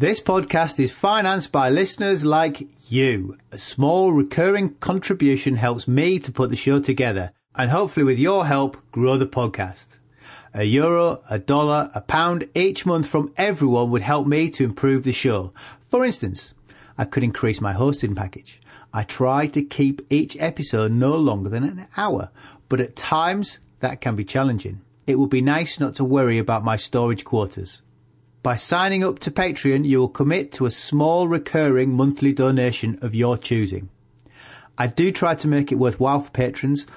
This podcast is financed by listeners like you. A small recurring contribution helps me to put the show together, and hopefully with your help, grow the podcast. €1, $1, £1 each month from everyone would help me to improve the show. For instance, I could increase my hosting package. I try to keep each episode no longer than an hour, but at times that can be challenging. It would be nice not to worry about my storage quotas. By signing up to Patreon, you will commit to a small recurring monthly donation of your choosing. I do try to make it worthwhile for patrons.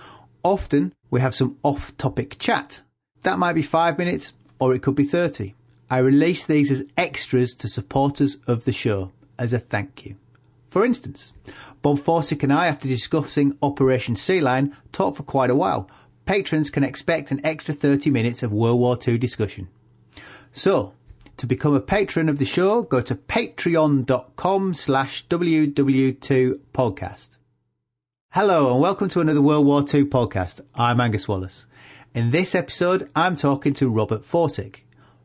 Often we have some off-topic chat. That might be 5 minutes or it could be 30. I release these as extras to supporters of the show as a thank you. For instance, Bob Forczyk and I, after discussing Operation Sea Lion, talked for quite a while. Patrons can expect an extra 30 minutes of World War II discussion. So, to become a patron of the show, go to patreon.com/WW2podcast. Hello and welcome to another World War II podcast. I'm Angus Wallace. In this episode, I'm talking to Robert Forczyk.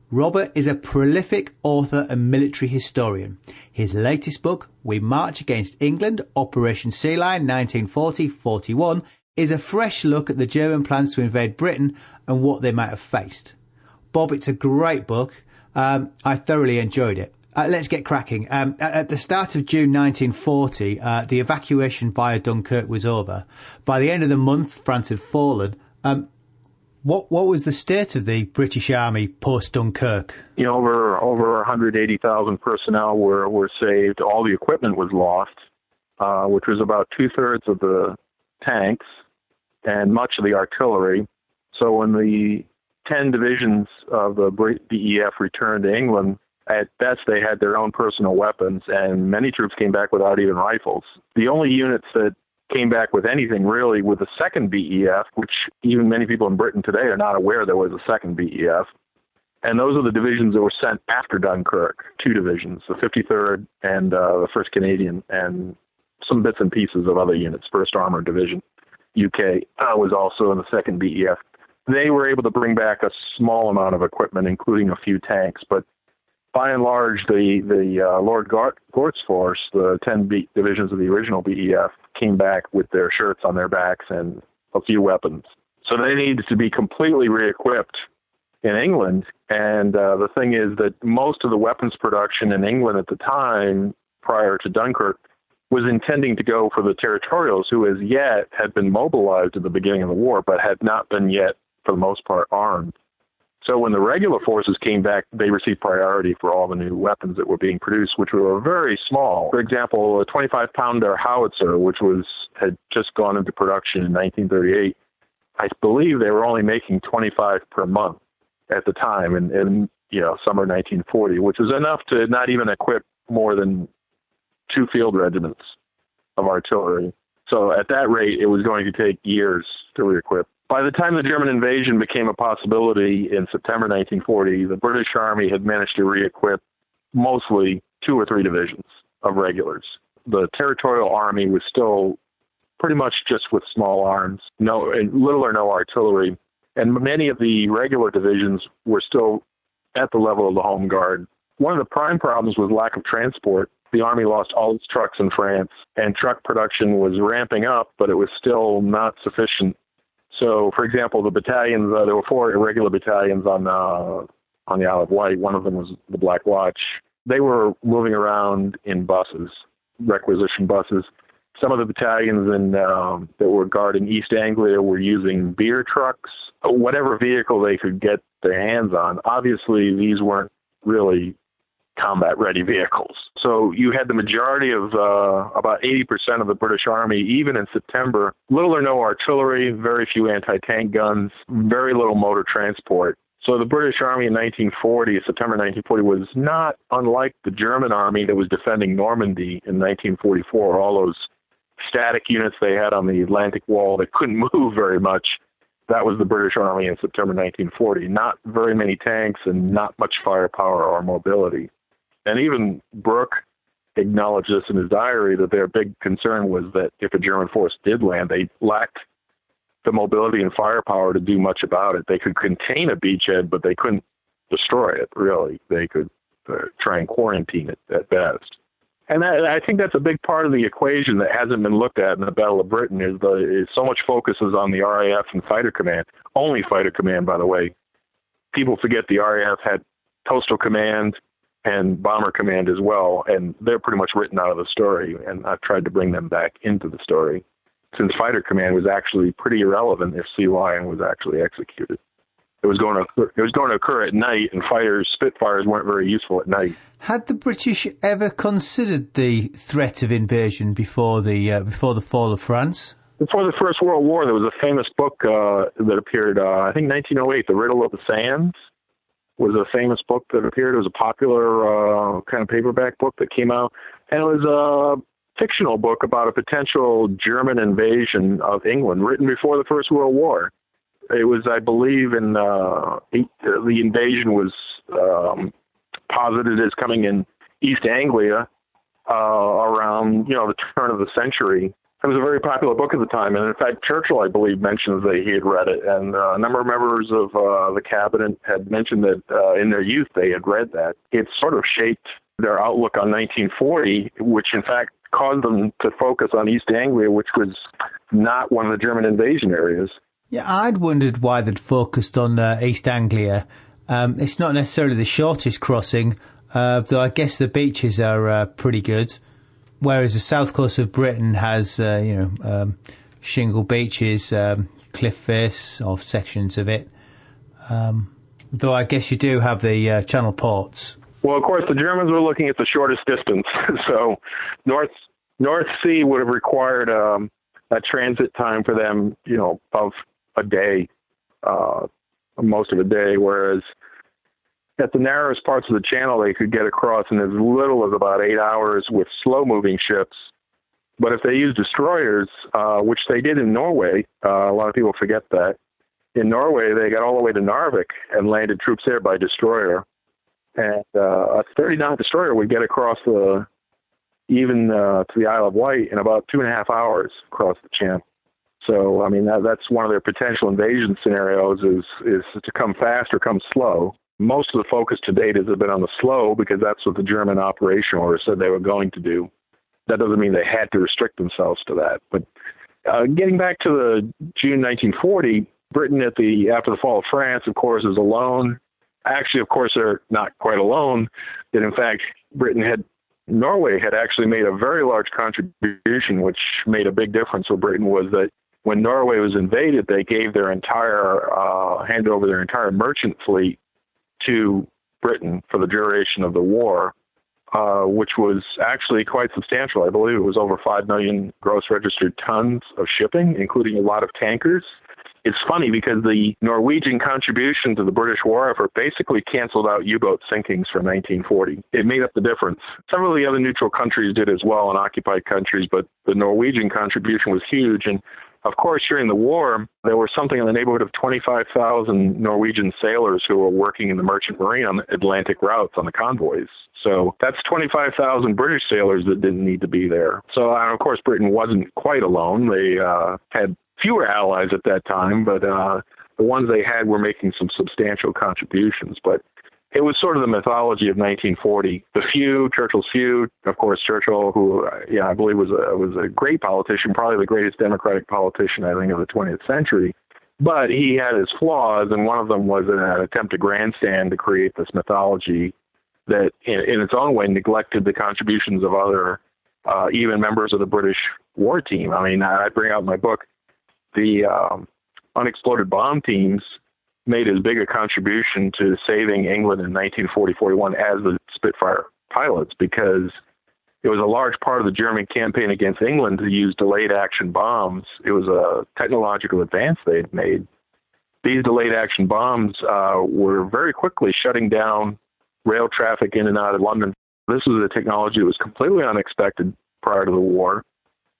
Robert is a prolific author and military historian. His latest book, We March Against England, Operation Sea Lion 1940-41, is a fresh look at the German plans to invade Britain and what they might have faced. Bob, it's a great book. I thoroughly enjoyed it. Let's get cracking. At the start of June 1940, the evacuation via Dunkirk was over. By the end of the month, France had fallen. What was the state of the British Army post-Dunkirk? Over 180,000 personnel were saved. All the equipment was lost, which was about two-thirds of the tanks and much of the artillery. So when the 10 divisions of the BEF returned to England, at best they had their own personal weapons, and many troops came back without even rifles. The only units that came back with anything really were the 2nd BEF, which even many people in Britain today are not aware there was a 2nd BEF. And those are the divisions that were sent after Dunkirk, 2 divisions, the 53rd and the 1st Canadian, and some bits and pieces of other units. 1st Armored Division, UK, was also in the 2nd BEF. They were able to bring back a small amount of equipment, including a few tanks, but by and large, the Lord Gort's force, the 10 divisions of the original BEF, came back with their shirts on their backs and a few weapons. So they needed to be completely re-equipped in England, and the thing is that most of the weapons production in England at the time, prior to Dunkirk, was intending to go for the territorials, who as yet had been mobilized at the beginning of the war, but had not been yet, for the most part, armed. So when the regular forces came back, they received priority for all the new weapons that were being produced, which were very small. For example, a 25-pounder howitzer, which had just gone into production in 1938, I believe they were only making 25 per month at the time in summer 1940, which was enough to not even equip more than 2 field regiments of artillery. So at that rate, it was going to take years to re-equip. By the time the German invasion became a possibility in September 1940, the British Army had managed to re-equip mostly 2 or 3 divisions of regulars. The Territorial Army was still pretty much just with small arms, little or no artillery, and many of the regular divisions were still at the level of the Home Guard. One of the prime problems was lack of transport. The Army lost all its trucks in France, and truck production was ramping up, but it was still not sufficient. So, for example, the battalions, there were 4 irregular battalions on the Isle of Wight. One of them was the Black Watch. They were moving around in buses, requisition buses. Some of the battalions that were guarding East Anglia were using beer trucks, whatever vehicle they could get their hands on. Obviously, these weren't really combat-ready vehicles. So you had the majority of about 80% of the British Army, even in September, little or no artillery, very few anti-tank guns, very little motor transport. So the British Army in September 1940, was not unlike the German Army that was defending Normandy in 1944. All those static units they had on the Atlantic Wall that couldn't move very much, that was the British Army in September 1940. Not very many tanks and not much firepower or mobility. And even Brooke acknowledged this in his diary, that their big concern was that if a German force did land, they lacked the mobility and firepower to do much about it. They could contain a beachhead, but they couldn't destroy it, really. They could try and quarantine it at best. And I think that's a big part of the equation that hasn't been looked at in the Battle of Britain is so much focus is on the RAF and Fighter Command. Only Fighter Command, by the way. People forget the RAF had Coastal Command and Bomber Command as well, and they're pretty much written out of the story, and I've tried to bring them back into the story, since Fighter Command was actually pretty irrelevant if Sea Lion was actually executed. It was going to occur at night, and Spitfires weren't very useful at night. Had the British ever considered the threat of invasion before the fall of France? Before the First World War, there was a famous book that appeared, I think 1908, The Riddle of the Sands was a famous book that appeared. It was a popular kind of paperback book that came out, and it was a fictional book about a potential German invasion of England written before the First World War. It was, I believe, the invasion was posited as coming in East Anglia around, the turn of the century. It was a very popular book at the time, and in fact, Churchill, I believe, mentioned that he had read it, and a number of members of the cabinet had mentioned that in their youth they had read that. It sort of shaped their outlook on 1940, which in fact caused them to focus on East Anglia, which was not one of the German invasion areas. Yeah, I'd wondered why they'd focused on East Anglia. It's not necessarily the shortest crossing, though I guess the beaches are pretty good, whereas the south coast of Britain has, shingle beaches, cliff face, or sections of it. Though I guess you do have the channel ports. Well, of course, the Germans were looking at the shortest distance, so North Sea would have required a transit time for them, of a day, most of a day, whereas at the narrowest parts of the channel, they could get across in as little as about 8 hours with slow-moving ships. But if they used destroyers, which they did in Norway, a lot of people forget that. In Norway, they got all the way to Narvik and landed troops there by destroyer. And a 30-knot destroyer would get across to the Isle of Wight in about 2.5 hours across the channel. So, I mean, that's one of their potential invasion scenarios is to come fast or come slow. Most of the focus to date has been on the slow because that's what the German operation order said they were going to do. That doesn't mean they had to restrict themselves to that. But getting back to the June 1940, Britain after the fall of France, of course, is alone. Actually, of course, they're not quite alone. That in fact, Norway had actually made a very large contribution, which made a big difference for Britain, was that when Norway was invaded, they gave handed over their entire merchant fleet to Britain for the duration of the war, which was actually quite substantial. I believe it was over 5 million gross registered tons of shipping, including a lot of tankers. It's funny because the Norwegian contribution to the British war effort basically canceled out U-boat sinkings from 1940. It made up the difference. Several of the other neutral countries did as well, and occupied countries, but the Norwegian contribution was huge. And of course, during the war, there were something in the neighborhood of 25,000 Norwegian sailors who were working in the merchant marine on the Atlantic routes on the convoys. So that's 25,000 British sailors that didn't need to be there. So, and of course, Britain wasn't quite alone. They had fewer allies at that time, but the ones they had were making some substantial contributions. But it was sort of the mythology of 1940. The few, Churchill's few, of course, Churchill, who I believe was a great politician, probably the greatest democratic politician, I think, of the 20th century. But he had his flaws, and one of them was an attempt to grandstand to create this mythology that, in its own way, neglected the contributions of other, even members of the British war team. I mean, I bring out in my book, the unexploded bomb teams made as big a contribution to saving England in 1940-41 as the Spitfire pilots, because it was a large part of the German campaign against England to use delayed action bombs. It was a technological advance they had made. These delayed action bombs were very quickly shutting down rail traffic in and out of London. This was a technology that was completely unexpected prior to the war.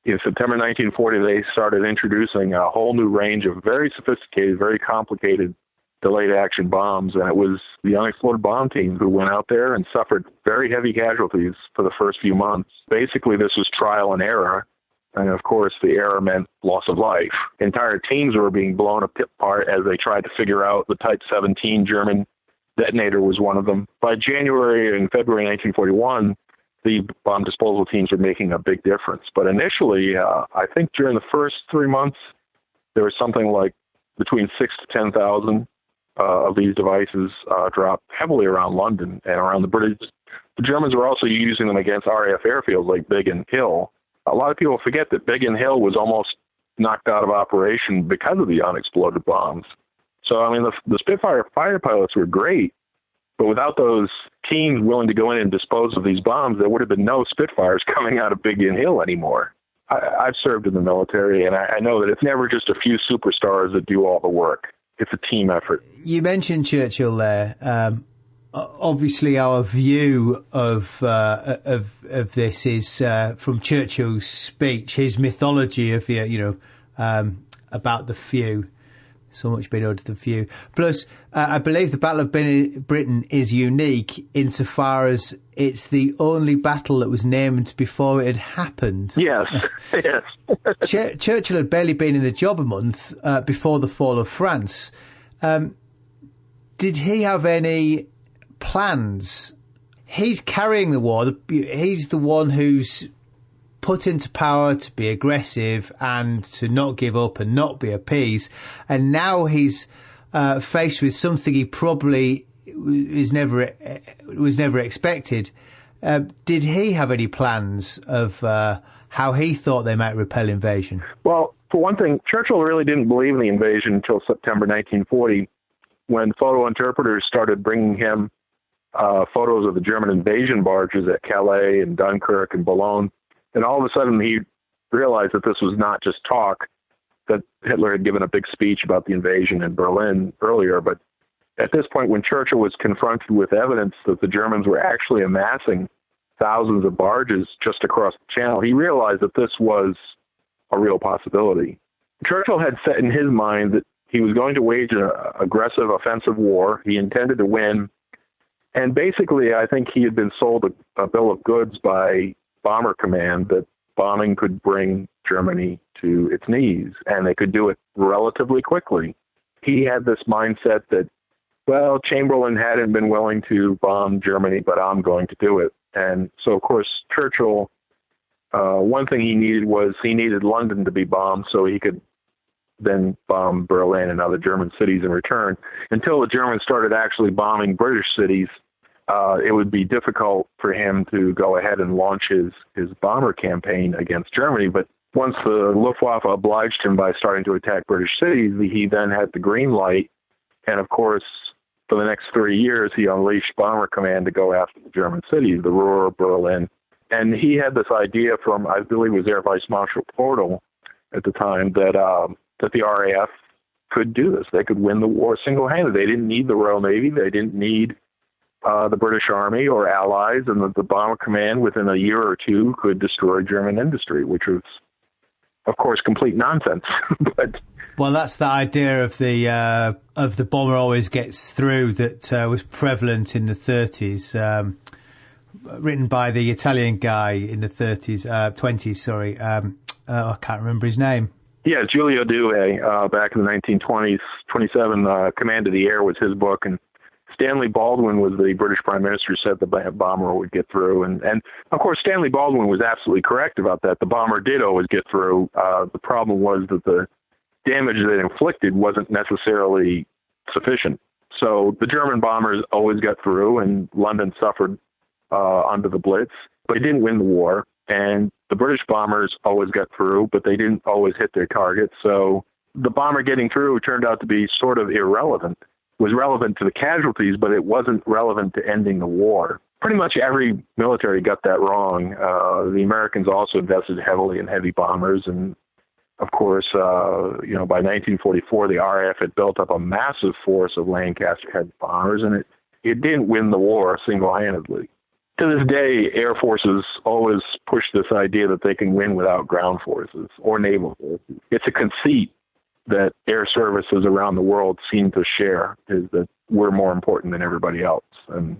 In September 1940, they started introducing a whole new range of very sophisticated, very complicated delayed action bombs, and it was the unexploded bomb team who went out there and suffered very heavy casualties for the first few months. Basically, this was trial and error, and of course, the error meant loss of life. Entire teams were being blown apart as they tried to figure out the Type 17 German detonator was one of them. By January and February 1941, the bomb disposal teams were making a big difference. But initially, I think during the first 3 months, there was something like between 6,000 to 10,000 of these devices dropped heavily around London and around the British. The Germans were also using them against RAF airfields like Biggin Hill. A lot of people forget that Biggin Hill was almost knocked out of operation because of the unexploded bombs. So, I mean, the Spitfire fighter pilots were great, but without those teams willing to go in and dispose of these bombs, there would have been no Spitfires coming out of Biggin Hill anymore. I've served in the military, and I know that it's never just a few superstars that do all the work. It's a team effort. You mentioned Churchill there. Obviously, our view of this is from Churchill's speech, his mythology of about the few. So much being owed to the few. Plus, I believe the Battle of Britain is unique insofar as it's the only battle that was named before it had happened. Yes, yes. Churchill had barely been in the job a month before the fall of France. Did he have any plans? He's carrying the war. He's the one who's put into power to be aggressive and to not give up and not be appeased. And now he's faced with something he probably was never expected. Did he have any plans of how he thought they might repel invasion? Well, for one thing, Churchill really didn't believe in the invasion until September 1940, when photo interpreters started bringing him photos of the German invasion barges at Calais and Dunkirk and Boulogne. And all of a sudden, he realized that this was not just talk, that Hitler had given a big speech about the invasion in Berlin earlier. But at this point, when Churchill was confronted with evidence that the Germans were actually amassing thousands of barges just across the channel, he realized that this was a real possibility. Churchill had set in his mind that he was going to wage an aggressive offensive war. He intended to win. And basically, I think he had been sold a bill of goods by Bomber Command that bombing could bring Germany to its knees, and they could do it relatively quickly. He had this mindset that, well, Chamberlain hadn't been willing to bomb Germany, but I'm going to do it. And so, of course, Churchill, one thing he needed London to be bombed so he could then bomb Berlin and other German cities in return. Until the Germans started actually bombing British cities, it would be difficult for him to go ahead and launch his bomber campaign against Germany. But once the Luftwaffe obliged him by starting to attack British cities, he then had the green light. And of course, for the next 3 years, he unleashed Bomber Command to go after the German cities, the Ruhr, Berlin. And he had this idea from, I believe it was Air Vice Marshal Portal at the time, that the RAF could do this. They could win the war single-handed. They didn't need the Royal Navy. They didn't need the British Army or allies, and the Bomber Command within a year or two could destroy German industry, which was, of course, complete nonsense. Well, that's the idea of the bomber always gets through that was prevalent in the 30s, written by the Italian guy in the 20s. Sorry, I can't remember his name. Yeah, Giulio DeDay, back in the 1920s, 27, Command of the Air was his book, and Stanley Baldwin was the British Prime Minister who said the bomber would get through. And of course, Stanley Baldwin was absolutely correct about that. The bomber did always get through. The problem was that the damage that it inflicted wasn't necessarily sufficient. So the German bombers always got through, and London suffered under the Blitz, but it didn't win the war. And the British bombers always got through, but they didn't always hit their targets. So the bomber getting through turned out to be sort of irrelevant. It was relevant to the casualties, but it wasn't relevant to ending the war. Pretty much every military got that wrong. The Americans also invested heavily in heavy bombers. And, of course, by 1944, the RAF had built up a massive force of Lancaster-head bombers, and it didn't win the war single-handedly. To this day, air forces always push this idea that they can win without ground forces or naval forces. It's a conceit that air services around the world seem to share, is that we're more important than everybody else. And,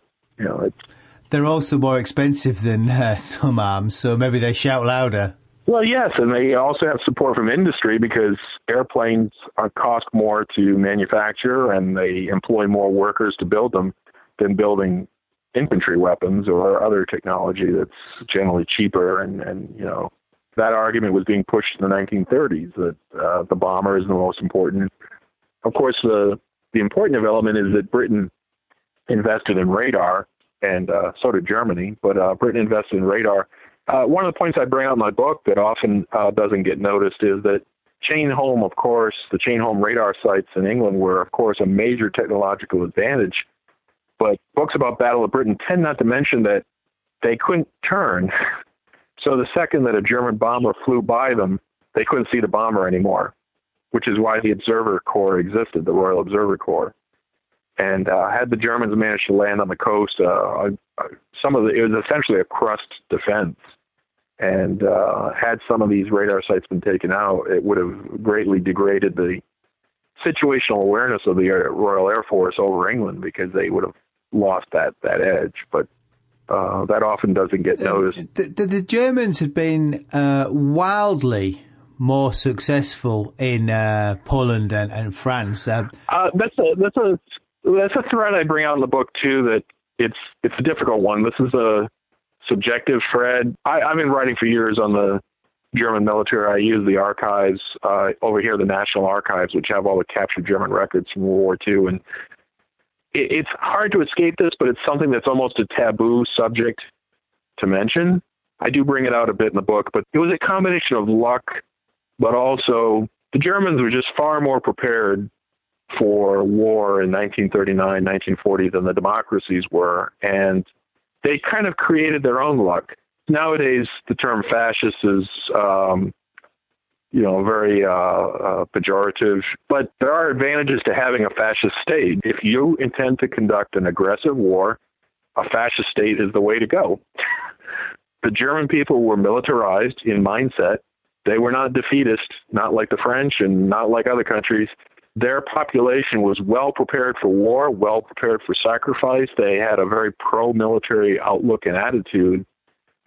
they're also more expensive than some arms, so maybe they shout louder. Well, yes, and they also have support from industry because airplanes cost more to manufacture and they employ more workers to build them. than building infantry weapons or other technology that's generally cheaper. And you know, that argument was being pushed in the 1930s that the bomber is the most important. Of course, the important development is that Britain invested in radar, and so did Germany, but Britain invested in radar. One of the points I bring out in my book that often doesn't get noticed is that chain-home, of course, the chain-home radar sites in England were, of course, a major technological advantage. But books about Battle of Britain tend not to mention that they couldn't turn. So the second that a German bomber flew by them, they couldn't see the bomber anymore, which is why the Observer Corps existed, the Royal Observer Corps. And had the Germans managed to land on the coast, it was essentially a crust defense. And had some of these radar sites been taken out, it would have greatly degraded the situational awareness of the Royal Air Force over England, because they would have lost that edge. But that often doesn't get noticed. The Germans have been wildly more successful in Poland and France. That's a thread I bring out in the book too. That it's a difficult one. This is a subjective thread. I've been writing for years on the German military. I use the archives over here, the National Archives, which have all the captured German records from World War II. And it's hard to escape this, but it's something that's almost a taboo subject to mention. I do bring it out a bit in the book, but it was a combination of luck, but also the Germans were just far more prepared for war in 1939, 1940 than the democracies were. And they kind of created their own luck. Nowadays, the term fascist is, very pejorative, but there are advantages to having a fascist state. If you intend to conduct an aggressive war, a fascist state is the way to go. The German people were militarized in mindset. They were not defeatist, not like the French and not like other countries. Their population was well prepared for war, well prepared for sacrifice. They had a very pro-military outlook and attitude.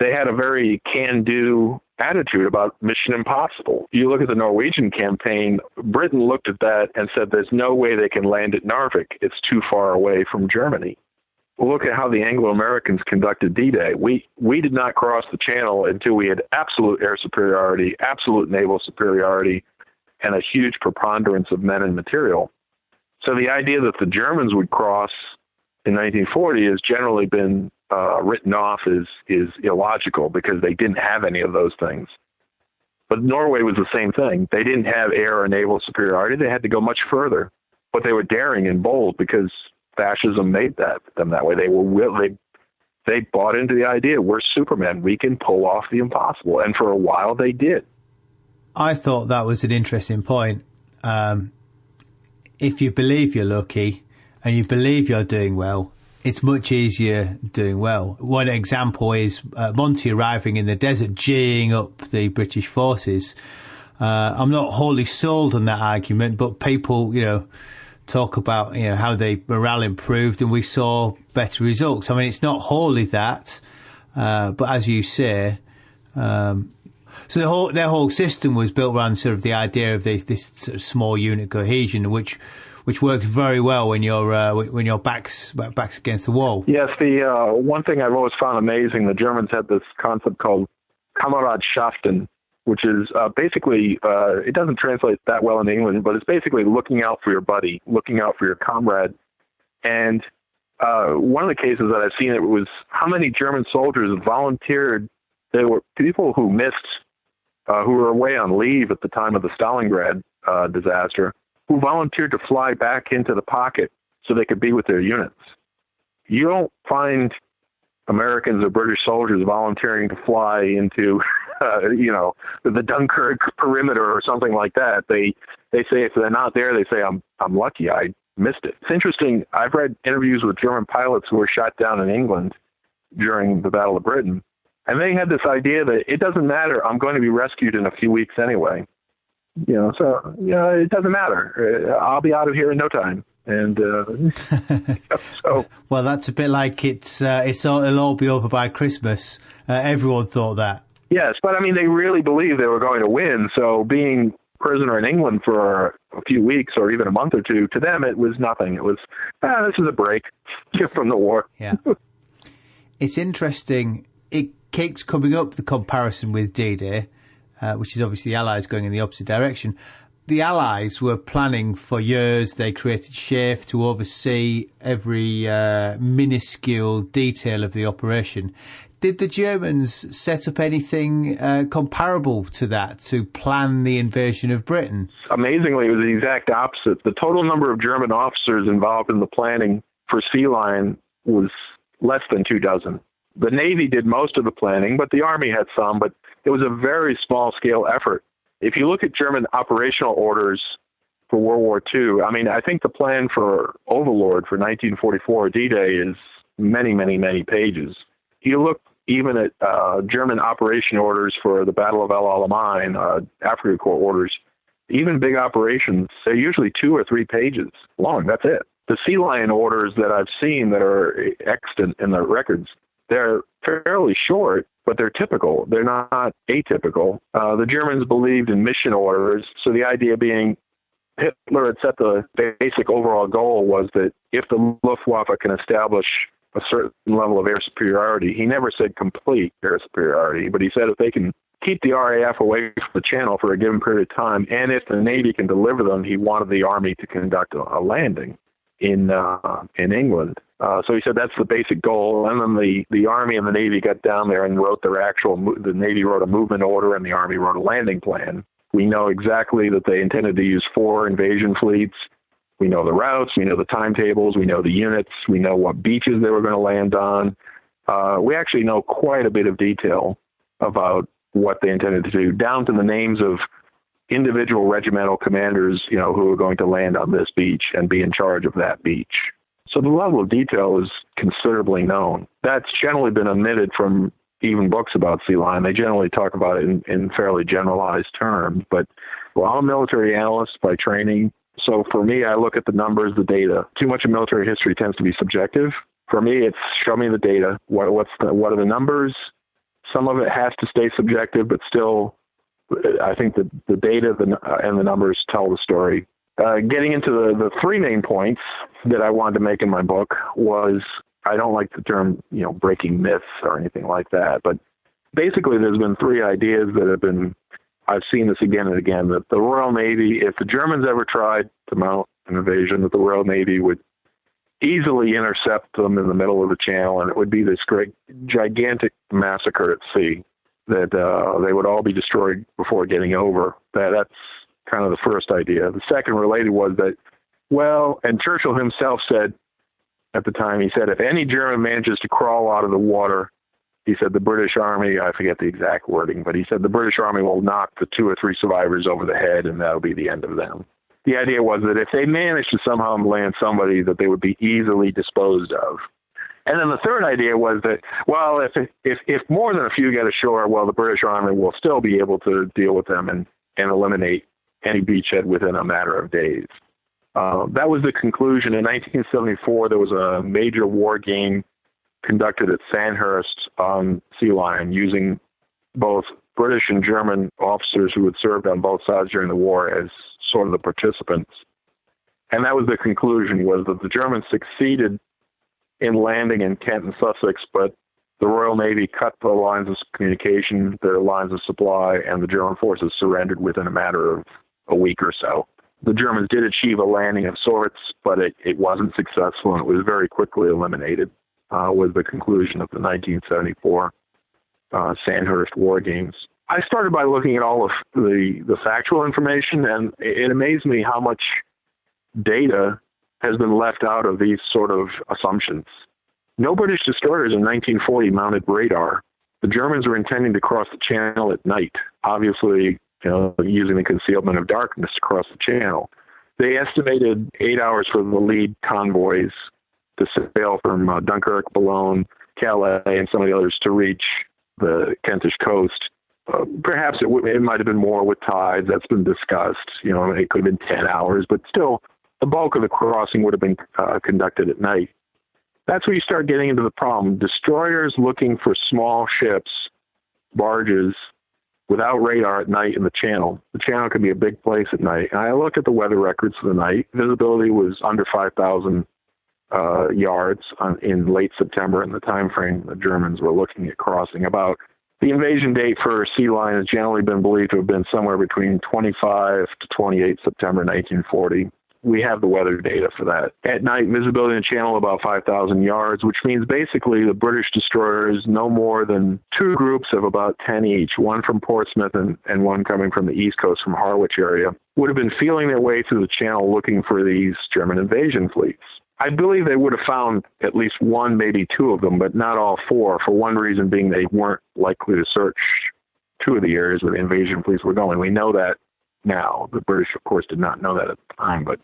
They had a very can-do attitude about Mission Impossible. You look at the Norwegian campaign, Britain looked at that and said, there's no way they can land at Narvik. It's too far away from Germany. Look at how the Anglo-Americans conducted D-Day. We did not cross the channel until we had absolute air superiority, absolute naval superiority, and a huge preponderance of men and material. So the idea that the Germans would cross in 1940 has generally been written off is illogical, because they didn't have any of those things. But Norway was the same thing. They didn't have air or naval superiority. They had to go much further. But they were daring and bold because fascism made them that way. They bought into the idea, we're Supermen. We can pull off the impossible. And for a while they did. I thought that was an interesting point. If you believe you're lucky and you believe you're doing well, it's much easier doing well. One example is Monty arriving in the desert, geeing up the British forces. I'm not wholly sold on that argument, but people, talk about, how the morale improved and we saw better results. I mean, it's not wholly that, but as you say, so their whole system was built around sort of the idea of this sort of small unit cohesion, which works very well when your back's against the wall. Yes, the one thing I've always found amazing, the Germans had this concept called Kameradschaften, which is basically, it doesn't translate that well in England, but it's basically looking out for your buddy, looking out for your comrade. And one of the cases that I've seen, it was how many German soldiers volunteered. There were people who missed, who were away on leave at the time of the Stalingrad disaster, who volunteered to fly back into the pocket so they could be with their units. You don't find Americans or British soldiers volunteering to fly into, the Dunkirk perimeter or something like that. They say if they're not there, they say, I'm lucky, I missed it. It's interesting. I've read interviews with German pilots who were shot down in England during the Battle of Britain. And they had this idea that it doesn't matter. I'm going to be rescued in a few weeks anyway. It doesn't matter. I'll be out of here in no time. And so, well, that's a bit like it'll all be over by Christmas. Everyone thought that. Yes, but I mean, they really believed they were going to win. So being prisoner in England for a few weeks or even a month or two, to them it was nothing. It was, this is a break from the war. Yeah. It's interesting. It keeps coming up, the comparison with DDay, which is obviously the Allies going in the opposite direction. The Allies were planning for years. They created SHAEF to oversee every minuscule detail of the operation. Did the Germans set up anything comparable to that to plan the invasion of Britain? Amazingly, it was the exact opposite. The total number of German officers involved in the planning for Sea Lion was less than 24. The Navy did most of the planning, but the Army had some, but it was a very small-scale effort. If you look at German operational orders for World War II, I mean, I think the plan for Overlord for 1944 D-Day is many, many, many pages. You look even at German operation orders for the Battle of El Alamein, Africa Corps orders, even big operations, they're usually 2 or 3 pages long. That's it. The Sea Lion orders that I've seen that are extant in the records, they're fairly short, but they're typical. They're not atypical. The Germans believed in mission orders, so the idea being Hitler had set the basic overall goal was that if the Luftwaffe can establish a certain level of air superiority, he never said complete air superiority, but he said if they can keep the RAF away from the channel for a given period of time, and if the Navy can deliver them, he wanted the Army to conduct a landing in England. So he said that's the basic goal, and then the Army and the Navy got down there and wrote their the Navy wrote a movement order and the Army wrote a landing plan. We know exactly that they intended to use 4 invasion fleets. We know the routes, we know the timetables, we know the units, we know what beaches they were going to land on. We actually know quite a bit of detail about what they intended to do, down to the names of individual regimental commanders, who are going to land on this beach and be in charge of that beach. So the level of detail is considerably known. That's generally been omitted from even books about Sea Lion. They generally talk about it in fairly generalized terms. But I'm a military analyst by training. So for me, I look at the numbers, the data. Too much of military history tends to be subjective. For me, it's show me the data. What are the numbers? Some of it has to stay subjective, but still, I think that the data and the numbers tell the story. Getting into the 3 main points that I wanted to make in my book was, I don't like the term, breaking myths or anything like that, but basically there's been 3 ideas that have been, I've seen this again and again, that the Royal Navy, if the Germans ever tried to mount an invasion, that the Royal Navy would easily intercept them in the middle of the channel, and it would be this great, gigantic massacre at sea, that they would all be destroyed before getting over. That's kind of the first idea. The second related was that, and Churchill himself said at the time, he said, if any German manages to crawl out of the water, he said the British Army, I forget the exact wording, but he said the British Army will knock the 2 or 3 survivors over the head, and that'll be the end of them. The idea was that if they managed to somehow land somebody, that they would be easily disposed of. And then the third idea was that, if more than a few get ashore, the British Army will still be able to deal with them and eliminate any beachhead within a matter of days. That was the conclusion. In 1974, there was a major war game conducted at Sandhurst on Sea Lion, using both British and German officers who had served on both sides during the war as sort of the participants. And that was the conclusion, was that the Germans succeeded in landing in Kent and Sussex, but the Royal Navy cut the lines of communication, their lines of supply, and the German forces surrendered within a matter of a week or so. The Germans did achieve a landing of sorts, but it wasn't successful, and it was very quickly eliminated, was the conclusion of the 1974 Sandhurst War Games. I started by looking at all of the factual information, and it amazed me how much data has been left out of these sort of assumptions. No British destroyers in 1940 mounted radar. The Germans were intending to cross the channel at night, obviously, using the concealment of darkness across the channel. They estimated 8 hours for the lead convoys to sail from Dunkirk, Boulogne, Calais, and some of the others to reach the Kentish coast. Perhaps it might have been more with tides. That's been discussed. It could have been 10 hours, but still, the bulk of the crossing would have been conducted at night. That's where you start getting into the problem. Destroyers looking for small ships, barges, without radar at night in the channel. The channel can be a big place at night. And I looked at the weather records for the night. Visibility was under 5,000 yards in late September, in the time frame the Germans were looking at crossing. About the invasion date for sea lion has generally been believed to have been somewhere between 25 to 28 September 1940. We have the weather data for that. At night, visibility in the channel about 5,000 yards, which means basically the British destroyers, no more than two groups of about 10 each, one from Portsmouth and one coming from the East Coast from Harwich area, would have been feeling their way through the channel looking for these German invasion fleets. I believe they would have found at least one, maybe two of them, but not all four, for one reason being they weren't likely to search two of the areas where the invasion fleets were going. We know that now. The British, of course, did not know that at the time, but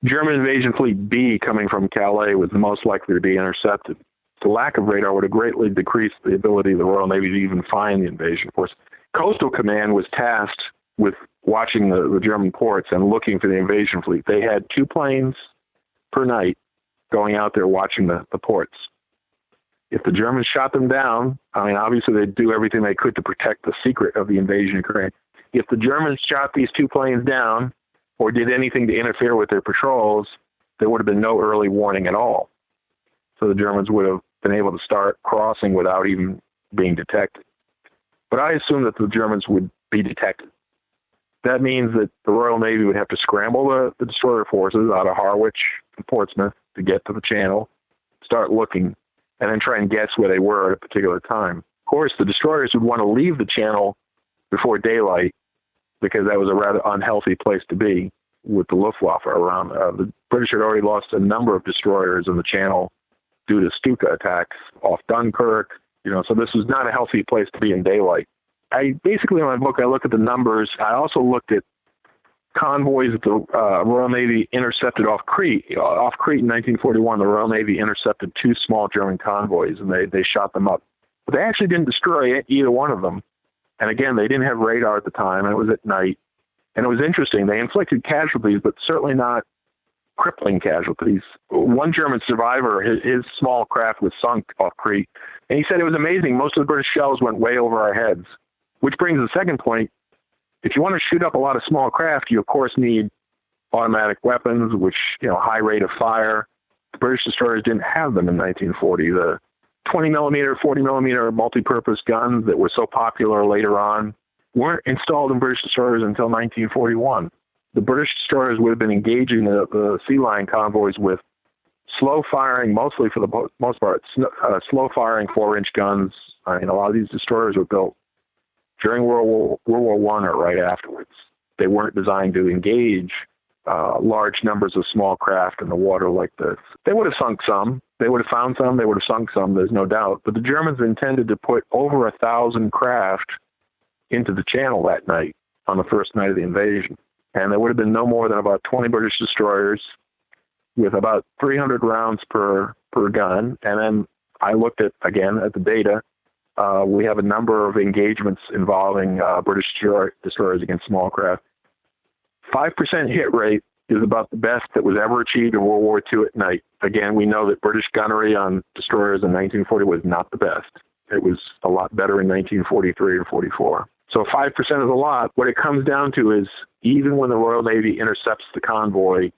German invasion fleet B coming from Calais was the most likely to be intercepted. The lack of radar would have greatly decreased the ability of the Royal Navy to even find the invasion force. Coastal Command was tasked with watching the German ports and looking for the invasion fleet. They had 2 planes per night going out there watching the ports. If the Germans shot them down, I mean, obviously they'd do everything they could to protect the secret of the invasion of Ukraine. If the Germans shot these 2 planes down or did anything to interfere with their patrols, there would have been no early warning at all. So the Germans would have been able to start crossing without even being detected. But I assume that the Germans would be detected. That means that the Royal Navy would have to scramble the destroyer forces out of Harwich and Portsmouth to get to the channel, start looking, and then try and guess where they were at a particular time. Of course, the destroyers would want to leave the channel before daylight because that was a rather unhealthy place to be with the Luftwaffe around. The British had already lost a number of destroyers in the channel due to Stuka attacks off Dunkirk. So this was not a healthy place to be in daylight. Basically, in my book, I look at the numbers. I also looked at convoys that the Royal Navy intercepted off Crete. Off Crete in 1941, the Royal Navy intercepted 2 small German convoys, and they shot them up. But they actually didn't destroy either one of them. And again, they didn't have radar at the time, and it was at night. And it was interesting. They inflicted casualties, but certainly not crippling casualties. One German survivor, his small craft was sunk off Crete, and he said it was amazing. Most of the British shells went way over our heads, which brings the second point. If you want to shoot up a lot of small craft, you, of course, need automatic weapons, which, high rate of fire. The British destroyers didn't have them in 1940. The 20-millimeter, 40-millimeter multi-purpose guns that were so popular later on weren't installed in British destroyers until 1941. The British destroyers would have been engaging the Sea Lion convoys with slow-firing, mostly for the most part, slow-firing 4-inch guns. A lot of these destroyers were built during World War I or right afterwards. They weren't designed to engage large numbers of small craft in the water like this. They would have sunk some. They would have found some. They would have sunk some, there's no doubt. But the Germans intended to put over 1,000 craft into the channel that night on the first night of the invasion. And there would have been no more than about 20 British destroyers with about 300 rounds per gun. And then I looked at the data. We have a number of engagements involving British destroyers against small craft. 5% hit rate is about the best that was ever achieved in World War II at night. Again, we know that British gunnery on destroyers in 1940 was not the best. It was a lot better in 1943 and 44. So 5% is a lot. What it comes down to is even when the Royal Navy intercepts the convoy,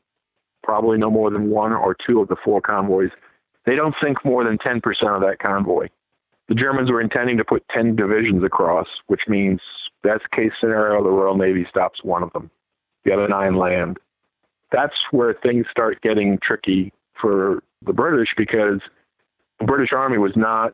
probably no more than 1 or 2 of the 4 convoys, they don't sink more than 10% of that convoy. The Germans were intending to put 10 divisions across, which means best case scenario, the Royal Navy stops 1 of them. The other 9 land. That's where things start getting tricky for the British because the British Army was not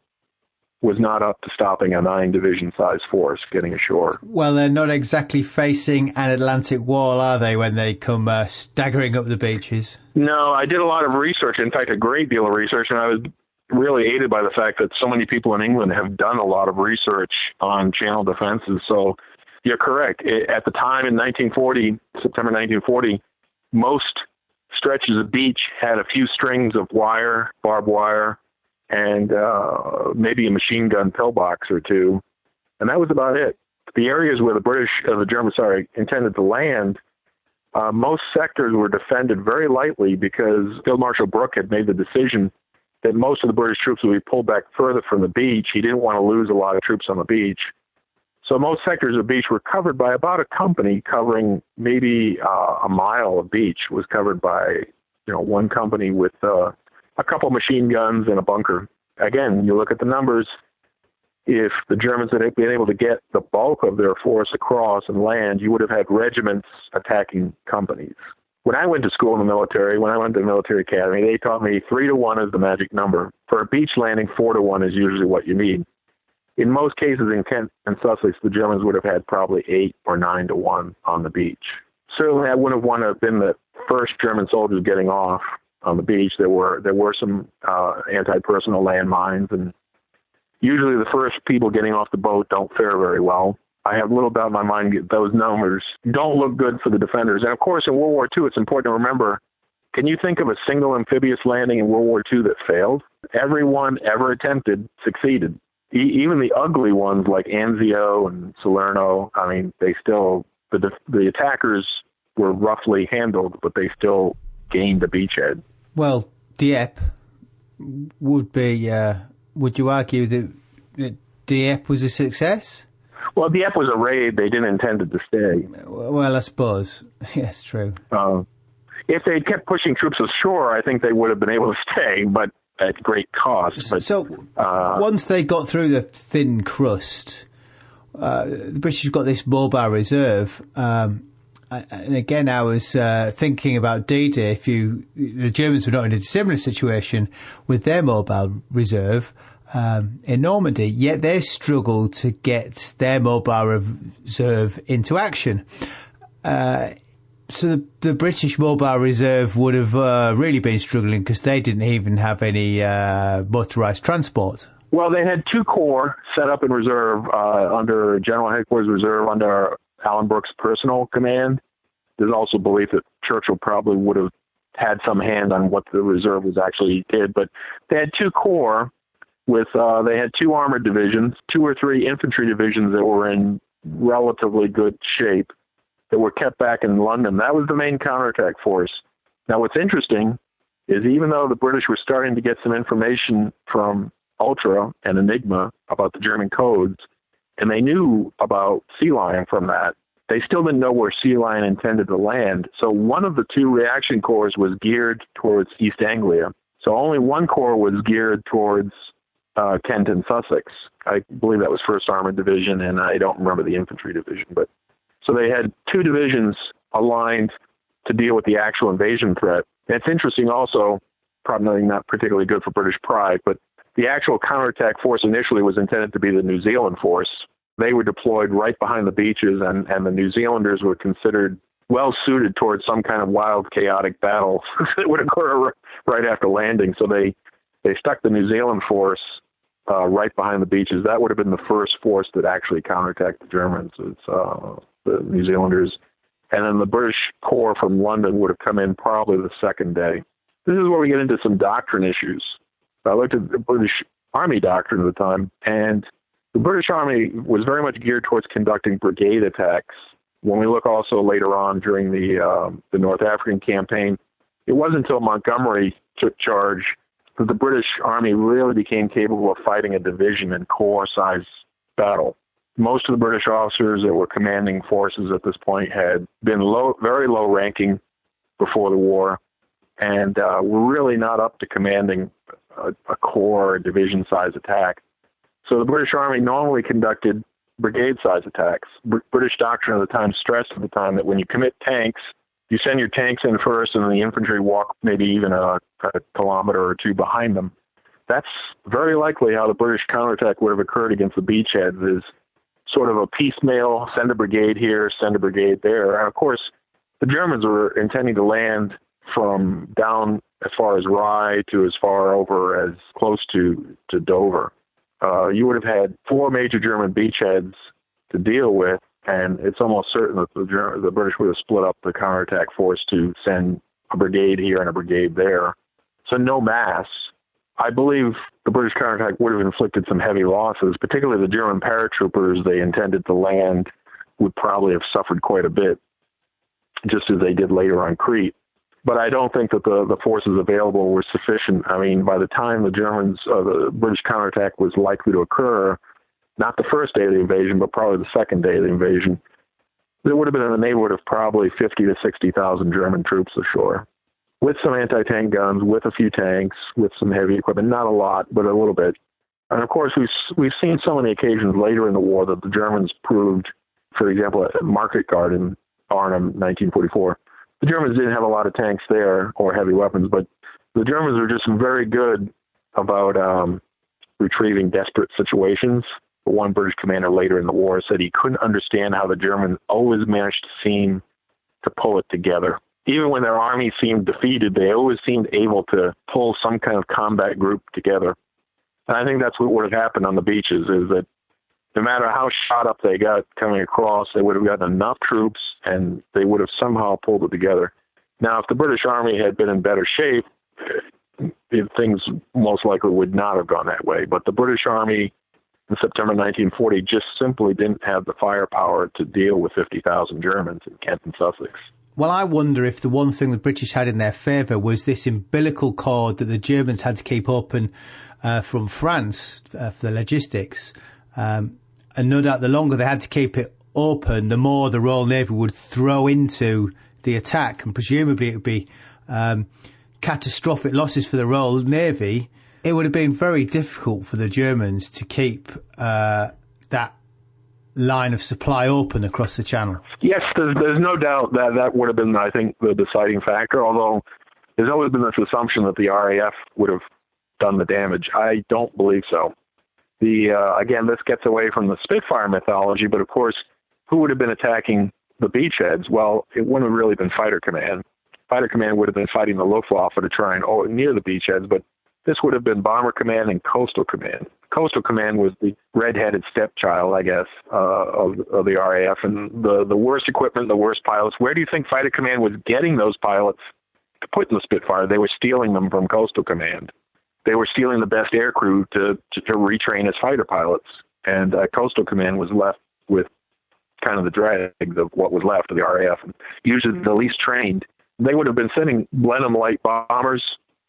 up to stopping a 9-division size force getting ashore. Well, they're not exactly facing an Atlantic wall, are they, when they come staggering up the beaches? No, I did a lot of research, in fact, a great deal of research, and I was really aided by the fact that so many people in England have done a lot of research on channel defenses. So you're correct. At the time in September 1940, most stretches of beach had a few strings of wire, barbed wire, and maybe a machine gun pillbox or 2. And that was about it. The areas where the Germans intended to land, most sectors were defended very lightly because Field Marshal Brooke had made the decision that most of the British troops would be pulled back further from the beach. He didn't want to lose a lot of troops on the beach. So most sectors of beach were covered by about a company covering maybe a mile of beach was covered by, one company with a couple machine guns and a bunker. Again, you look at the numbers. If the Germans had been able to get the bulk of their force across and land, you would have had regiments attacking companies. When I went to school in the military, when I went to the military academy, they taught me 3-to-1 is the magic number. For a beach landing, 4-to-1 is usually what you need. In most cases in Kent and Sussex, the Germans would have had probably 8 or 9-to-1 on the beach. Certainly, I wouldn't want to have been the first German soldiers getting off on the beach. There were some anti-personnel landmines, and usually the first people getting off the boat don't fare very well. I have little doubt in my mind that those numbers don't look good for the defenders. And, of course, in World War II, it's important to remember, can you think of a single amphibious landing in World War II that failed? Everyone ever attempted succeeded. Even the ugly ones like Anzio and Salerno, I mean, they still, the attackers were roughly handled, but they still gained the beachhead. Well, Dieppe would be, would you argue that Dieppe was a success? Well, Dieppe was a raid. They didn't intend it to stay. Well, I suppose. Yes, true. If they kept pushing troops ashore, I think they would have been able to stay, but at great cost. But, so once they got through the thin crust, the British got this mobile reserve. And again, I was thinking about DDay. The Germans were not in a similar situation with their mobile reserve in Normandy, yet they struggled to get their mobile reserve into action. So the British mobile reserve would have really been struggling because they didn't even have any motorised transport. Well, they had 2 corps set up in reserve under General Headquarters Reserve under Alan Brooks' personal command. There's also belief that Churchill probably would have had some hand on what the reserve was actually did. But they had 2 corps with they had 2 armored divisions, 2 or 3 infantry divisions that were in relatively good shape, that were kept back in London. That was the main counterattack force. Now, what's interesting is even though the British were starting to get some information from Ultra and Enigma about the German codes, and they knew about Sea Lion from that, they still didn't know where Sea Lion intended to land. So one of the 2 reaction corps was geared towards East Anglia. So only one corps was geared towards Kent and Sussex. I believe that was 1st Armored Division, and I don't remember the infantry division, but so they had 2 divisions aligned to deal with the actual invasion threat. And it's interesting also, probably not particularly good for British pride, but the actual counterattack force initially was intended to be the New Zealand force. They were deployed right behind the beaches, and the New Zealanders were considered well-suited towards some kind of wild, chaotic battle that would occur right after landing. So they stuck the New Zealand force right behind the beaches. That would have been the first force that actually counterattacked the Germans. It's the New Zealanders. And then the British Corps from London would have come in probably the second day. This is where we get into some doctrine issues. I looked at the British Army doctrine at the time, and the British Army was very much geared towards conducting brigade attacks. When we look also later on during the North African campaign, it wasn't until Montgomery took charge that the British Army really became capable of fighting a division and corps-size battle. Most of the British officers that were commanding forces at this point had been very low ranking before the war, and were really not up to commanding a corps or division-size attack. So the British Army normally conducted brigade-size attacks. British doctrine at the time stressed at the time that when you commit tanks, you send your tanks in first and the infantry walk maybe even a kilometer or 2 behind them. That's very likely how the British counterattack would have occurred against the beachheads, is sort of a piecemeal, send a brigade here, send a brigade there. And of course, the Germans were intending to land from down as far as Rye to as far over as close to Dover. You would have had 4 major German beachheads to deal with, and it's almost certain that the British would have split up the counterattack force to send a brigade here and a brigade there. So no mass. I believe the British counterattack would have inflicted some heavy losses, particularly the German paratroopers they intended to land would probably have suffered quite a bit, just as they did later on Crete. But I don't think that the forces available were sufficient. I mean, by the time the British counterattack was likely to occur, not the first day of the invasion, but probably the second day of the invasion, there would have been in the neighborhood of probably 50 to 60,000 German troops ashore, with some anti-tank guns, with a few tanks, with some heavy equipment. Not a lot, but a little bit. And of course, we've seen so many occasions later in the war that the Germans proved, for example, at Market Garden, Arnhem, 1944, the Germans didn't have a lot of tanks there or heavy weapons, but the Germans were just very good about retrieving desperate situations. One British commander later in the war said he couldn't understand how the Germans always managed to seem to pull it together. Even when their army seemed defeated, they always seemed able to pull some kind of combat group together. And I think that's what would have happened on the beaches, is that no matter how shot up they got coming across, they would have gotten enough troops and they would have somehow pulled it together. Now, if the British Army had been in better shape, things most likely would not have gone that way. But the British Army in September 1940 just simply didn't have the firepower to deal with 50,000 Germans in Kent and Sussex. Well, I wonder if the one thing the British had in their favour was this umbilical cord that the Germans had to keep open from France for the logistics. And no doubt the longer they had to keep it open, the more the Royal Navy would throw into the attack. And presumably it would be catastrophic losses for the Royal Navy. It would have been very difficult for the Germans to keep that line of supply open across the channel. Yes, there's no doubt that would have been, I think, the deciding factor, although there's always been this assumption that the RAF would have done the damage. I don't believe so. Again, this gets away from the Spitfire mythology, but of course, who would have been attacking the beachheads? Well, it wouldn't have really been Fighter Command. Fighter Command would have been fighting the Luftwaffe to try and near the beachheads, but this would have been Bomber Command and Coastal Command. Coastal Command was the red-headed stepchild, I guess, of the RAF, and the worst equipment, the worst pilots. Where do you think Fighter Command was getting those pilots to put in the Spitfire? They were stealing them from Coastal Command. They were stealing the best air crew to retrain as fighter pilots, and Coastal Command was left with kind of the drag of what was left of the RAF, and usually the least trained. They would have been sending Blenheim light bombers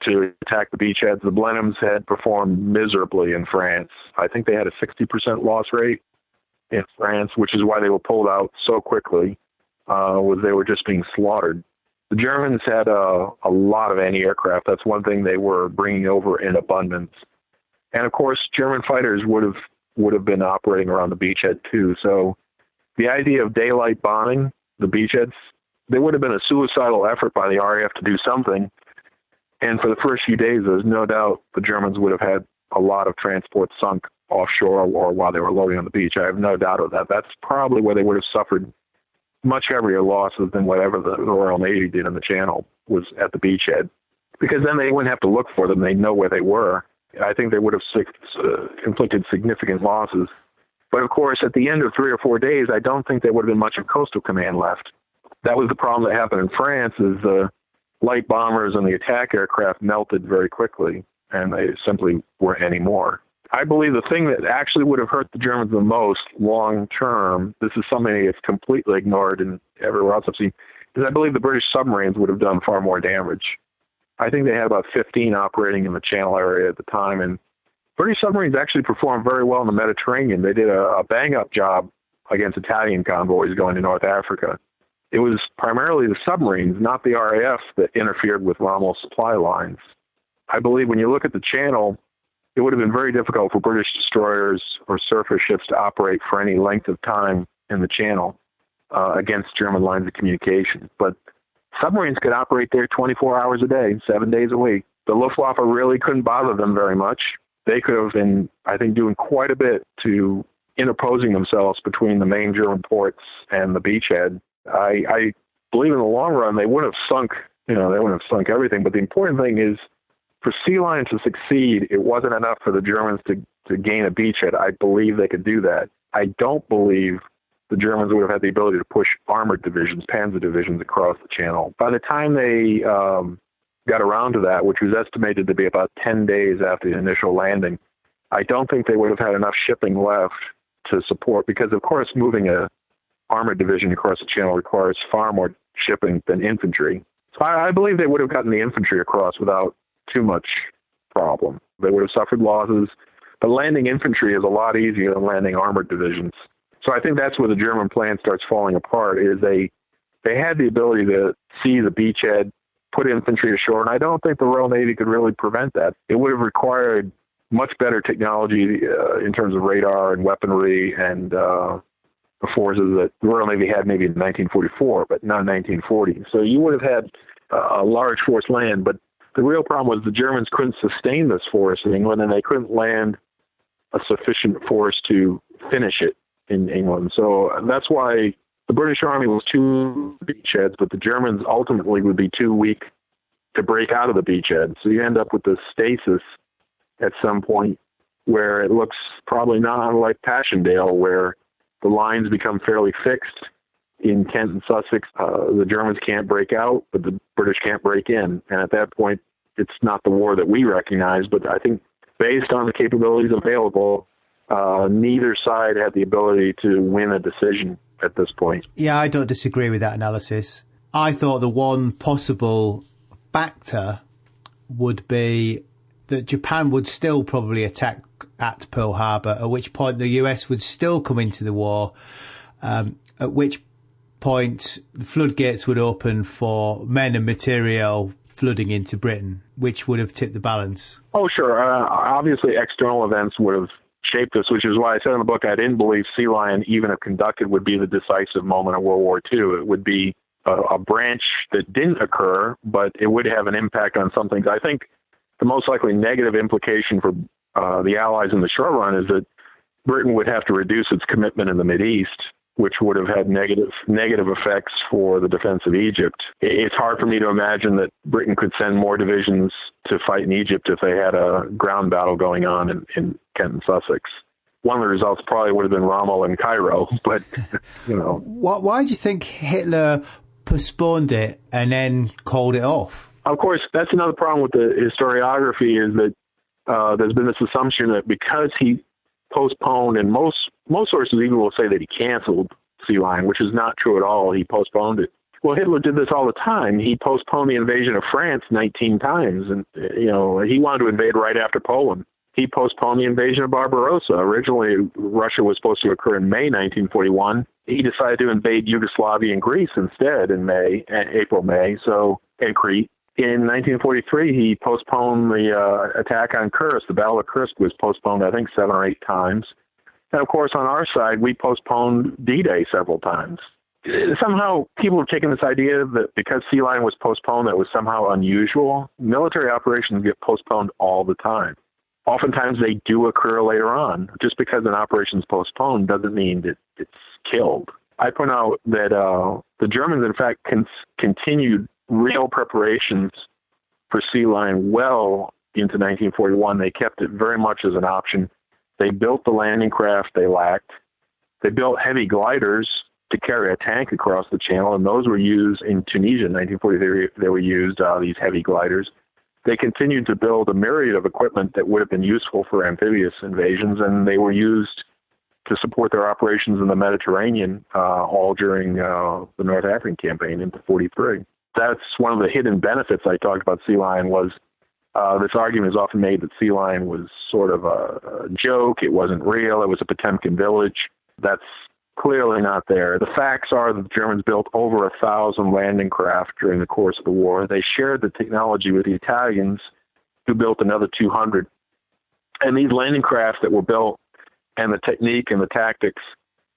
to attack the beachheads. The Blenheims had performed miserably in France. I think they had a 60% loss rate in France, which is why they were pulled out so quickly, was they were just being slaughtered. The Germans had a lot of anti-aircraft. That's one thing they were bringing over in abundance. And of course, German fighters would have been operating around the beachhead too. So the idea of daylight bombing the beachheads, there would have been a suicidal effort by the RAF to do something. And for the first few days, there's no doubt the Germans would have had a lot of transports sunk offshore or while they were loading on the beach. I have no doubt of that. That's probably where they would have suffered much heavier losses than whatever the Royal Navy did in the Channel was at the beachhead, because then they wouldn't have to look for them. They'd know where they were. I think they would have inflicted significant losses. But of course, at the end of 3 or 4 days, I don't think there would have been much of Coastal Command left. That was the problem that happened in France, is the light bombers and the attack aircraft melted very quickly, and they simply weren't anymore. I believe the thing that actually would have hurt the Germans the most long term, this is something that's completely ignored in everywhere else I've seen, is I believe the British submarines would have done far more damage. I think they had about 15 operating in the Channel area at the time, and British submarines actually performed very well in the Mediterranean. They did a bang-up job against Italian convoys going to North Africa. It was primarily the submarines, not the RAF, that interfered with Rommel's supply lines. I believe when you look at the Channel, it would have been very difficult for British destroyers or surface ships to operate for any length of time in the Channel against German lines of communication. But submarines could operate there 24 hours a day, 7 days a week. The Luftwaffe really couldn't bother them very much. They could have been, I think, doing quite a bit to interposing themselves between the main German ports and the beachhead. I believe in the long run they wouldn't have sunk, they wouldn't have sunk everything. But the important thing is, for Sea Lion to succeed, it wasn't enough for the Germans to gain a beachhead. I believe they could do that. I don't believe the Germans would have had the ability to push armored divisions, panzer divisions, across the Channel. By the time they got around to that, which was estimated to be about 10 days after the initial landing, I don't think they would have had enough shipping left to support, because, of course, moving a armored division across the Channel requires far more shipping than infantry. So I believe they would have gotten the infantry across without too much problem. They would have suffered losses. But landing infantry is a lot easier than landing armored divisions. So I think that's where the German plan starts falling apart, is they had the ability to see the beachhead, put infantry ashore, and I don't think the Royal Navy could really prevent that. It would have required much better technology in terms of radar and weaponry and the forces that the Royal Navy had maybe in 1944, but not in 1940. So you would have had a large force land, but the real problem was the Germans couldn't sustain this force in England, and they couldn't land a sufficient force to finish it in England. So that's why the British Army was 2 beachheads, but the Germans ultimately would be too weak to break out of the beachhead. So you end up with this stasis at some point where it looks probably not unlike Passchendaele, where the lines become fairly fixed in Kent and Sussex. The Germans can't break out, but the British can't break in. And at that point, it's not the war that we recognize, but I think based on the capabilities available, neither side had the ability to win a decision at this point. Yeah, I don't disagree with that analysis. I thought the one possible factor would be that Japan would still probably attack at Pearl Harbor, at which point the US would still come into the war, at which point the floodgates would open for men and material flooding into Britain, which would have tipped the balance. Oh, sure. Obviously, external events would have shaped this, which is why I said in the book I didn't believe Sea Lion, even if conducted, would be the decisive moment of World War II. It would be a branch that didn't occur, but it would have an impact on some things. I think the most likely negative implication for the Allies in the short run is that Britain would have to reduce its commitment in the Mideast, which would have had negative effects for the defense of Egypt. It's hard for me to imagine that Britain could send more divisions to fight in Egypt if they had a ground battle going on in Kent and Sussex. One of the results probably would have been Rommel and Cairo, but, you know. Why do you think Hitler postponed it and then called it off? Of course, that's another problem with the historiography, is that there's been this assumption that because he postponed, and most sources even will say that he canceled Sea Lion, which is not true at all. He postponed it. Well, Hitler did this all the time. He postponed the invasion of France 19 times, and he wanted to invade right after Poland. He postponed the invasion of Barbarossa. Originally, Russia was supposed to occur in May 1941. He decided to invade Yugoslavia and Greece instead in April-May, and Crete. In 1943, he postponed the attack on Kursk. The Battle of Kursk was postponed, I think, 7 or 8 times. And, of course, on our side, we postponed D-Day several times. Somehow, people have taken this idea that because Sea Lion was postponed, that was somehow unusual. Military operations get postponed all the time. Oftentimes, they do occur later on. Just because an operation is postponed doesn't mean that it's killed. I point out that the Germans, in fact, continued real preparations for Sea Lion well into 1941. They kept it very much as an option. They built the landing craft they lacked. They built heavy gliders to carry a tank across the channel, and those were used in Tunisia in 1943. They were used, these heavy gliders. They continued to build a myriad of equipment that would have been useful for amphibious invasions, and they were used to support their operations in the Mediterranean all during the North African campaign into 43. That's one of the hidden benefits I talked about Sea Lion was this argument is often made that Sea Lion was sort of a joke. It wasn't real. It was a Potemkin village. That's clearly not there. The facts are that the Germans built over 1,000 landing craft during the course of the war. They shared the technology with the Italians, who built another 200. And these landing crafts that were built and the technique and the tactics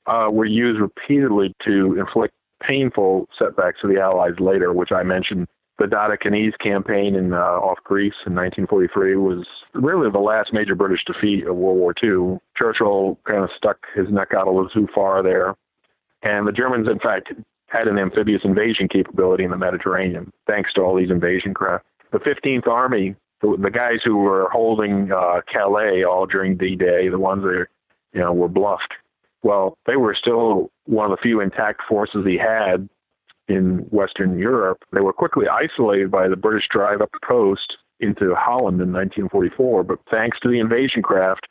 were used repeatedly to inflict painful setbacks to the Allies later, which I mentioned. The Dodecanese campaign off Greece in 1943 was really the last major British defeat of World War II. Churchill kind of stuck his neck out a little too far there. And the Germans, in fact, had an amphibious invasion capability in the Mediterranean, thanks to all these invasion craft. The 15th Army, the guys who were holding Calais all during D-Day, the ones that were bluffed, well, they were still one of the few intact forces he had in Western Europe. They were quickly isolated by the British drive up the coast into Holland in 1944, but thanks to the invasion craft,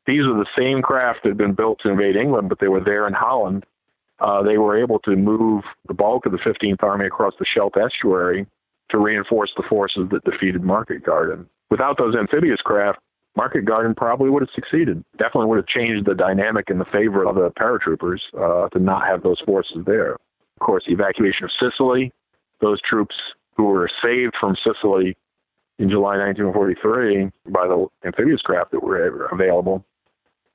these were the same craft that had been built to invade England, but they were there in Holland. They were able to move the bulk of the 15th Army across the Scheldt estuary to reinforce the forces that defeated Market Garden. Without those amphibious craft, Market Garden probably would have succeeded. Definitely would have changed the dynamic in the favor of the paratroopers to not have those forces there. Of course, the evacuation of Sicily, those troops who were saved from Sicily in July 1943 by the amphibious craft that were available,